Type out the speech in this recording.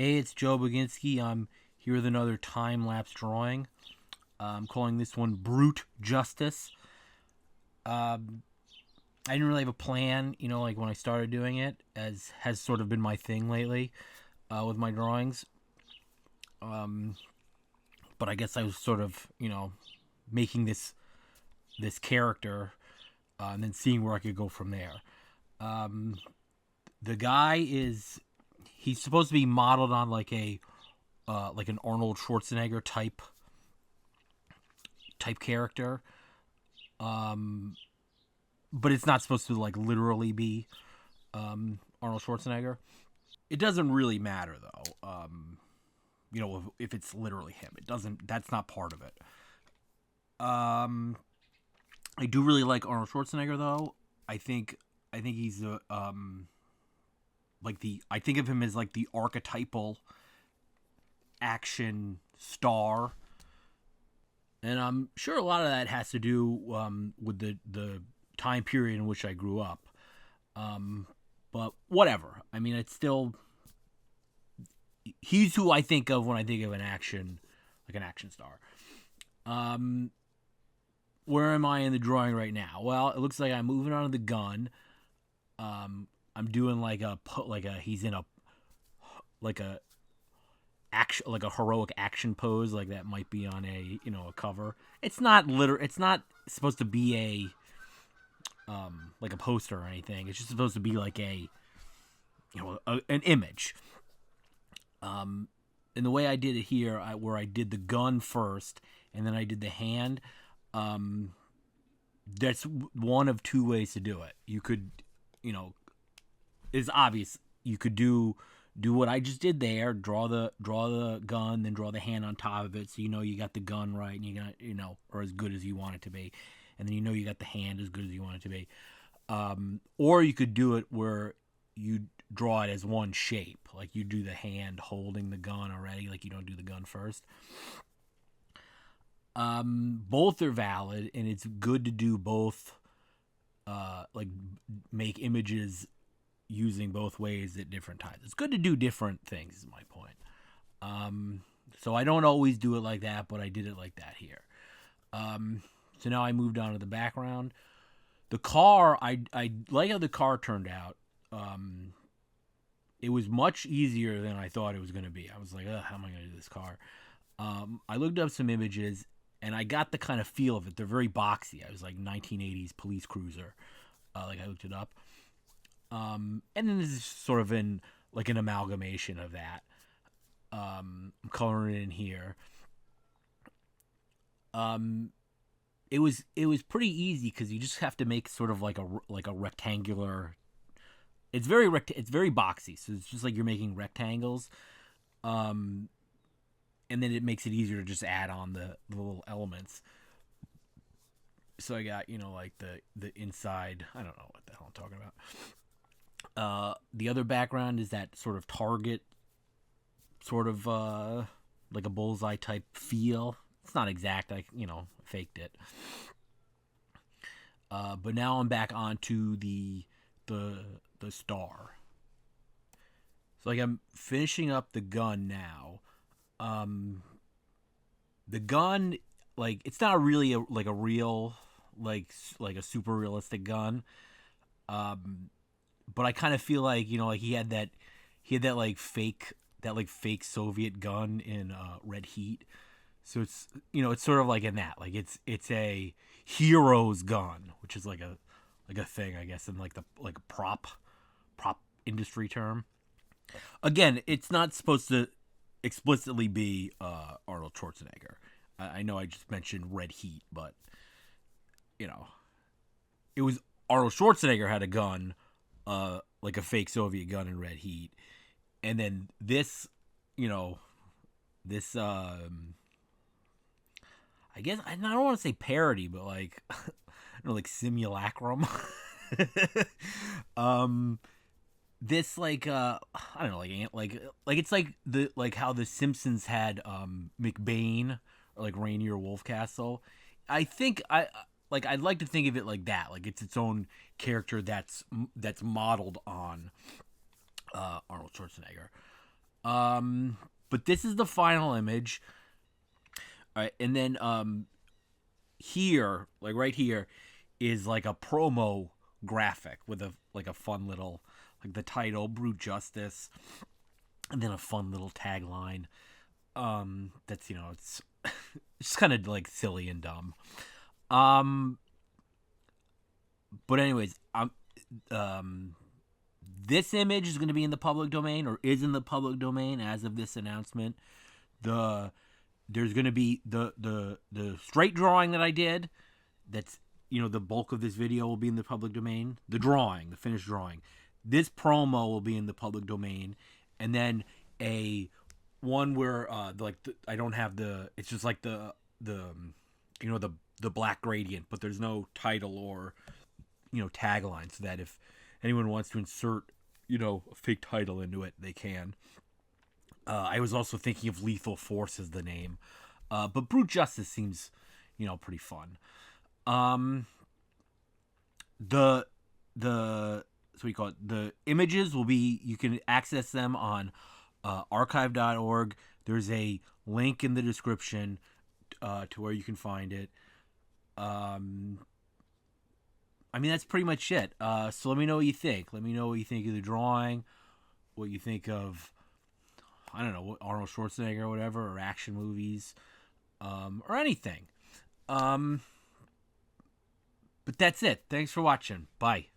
Hey, it's Joe Baginski. I'm here with another time-lapse drawing. I'm calling this one Brute Justice. Um, I didn't really have a plan, like when I started doing it, as has sort of been my thing lately with my drawings. Um, but I guess I was sort of, making this character and then seeing where I could go from there. Um, the guy is he's supposed to be modeled on like an Arnold Schwarzenegger type character. Um, but it's not supposed to like literally be Arnold Schwarzenegger. It doesn't really matter though. If it's literally him, it doesn't. That's not part of it. Um, I do really like Arnold Schwarzenegger though. I think I think he's like the I think of him as like the archetypal action star, and I'm sure a lot of that has to do with the time period in which I grew up. Um, but whatever. I mean, it's still he's who I think of when I think of an action star. Um, where am I in the drawing right now? Well, it looks like I'm moving on to the gun. I'm doing like a he's in a like a action like a heroic action pose like that might be on a cover. It's not supposed to be like a poster or anything. It's just supposed to be like an image. And the way I did it here, where I did the gun first and then I did the hand, um, that's one of two ways to do it. You could, you know, it's obvious. You could do what I just did there. Draw the gun, then draw the hand on top of it, so you got the gun right, and you got or as good as you want it to be, and then you got the hand as good as you want it to be. Or you could do it where you draw it as one shape, like you do the hand holding the gun already, like you don't do the gun first. Both are valid, and it's good to do both. Like make images using both ways at different times. It's good to do different things. Is my point. So I don't always do it like that, but I did it like that here. So now I moved on to the background. The car, I like how the car turned out. It was much easier than I thought it was going to be. I was like, how am I going to do this car? I looked up some images, and I got the kind of feel of it. They're very boxy. I was like 1980s police cruiser. Like I looked it up. And then this is sort of an amalgamation of that. I'm coloring it in here. Um, it was pretty easy because you just have to make sort of like a rectangular. It's very boxy, so it's just like you're making rectangles. Um, and then it makes it easier to just add on the little elements. So I got like the inside. I don't know what the hell I'm talking about. The other background is that sort of target, sort of like a bullseye type feel. It's not exact. I faked it. But now I'm back onto the star. So like I'm finishing up the gun now. Um, the gun, like it's not really a real like a super realistic gun. Um, but I kind of feel like he had that like fake Soviet gun in Red Heat. So it's sort of like in that, like it's a hero's gun, which is like a thing, I guess, in like the like prop industry term. Again, it's not supposed to explicitly be Arnold Schwarzenegger. I know I just mentioned Red Heat, but you know it was Arnold Schwarzenegger had a gun, like a fake Soviet gun in Red Heat, and then you know, this I guess I don't want to say parody, but like I don't know, like simulacrum. um, this I don't know, like it's like how the Simpsons had McBain or like Rainier Wolfcastle. I think I'd like to think of it like that, like it's its own character that's modeled on Arnold Schwarzenegger. But this is the final image. All right, and then here, like right here, is like a promo graphic with a fun little, like the title, Brute Justice, and then a fun little tagline. That's it's it's kind of like silly and dumb. Um, but anyways, this image is going to be in the public domain, or is in the public domain as of this announcement. There's going to be the straight drawing that I did. That's the bulk of this video will be in the public domain. The drawing, the finished drawing. This promo will be in the public domain, and then a one where I don't have the. It's just like the the black gradient, but there's no title or tagline, so that if anyone wants to insert a fake title into it, they can. I was also thinking of Lethal Force as the name, but Brute Justice seems pretty fun. The so we call it, the images will be, you can access them on archive.org. There's a link in the description to where you can find it. I mean, that's pretty much it. So let me know what you think. Let me know what you think of the drawing, what you think of, I don't know, Arnold Schwarzenegger or whatever, or action movies, or anything. But that's it. Thanks for watching. Bye.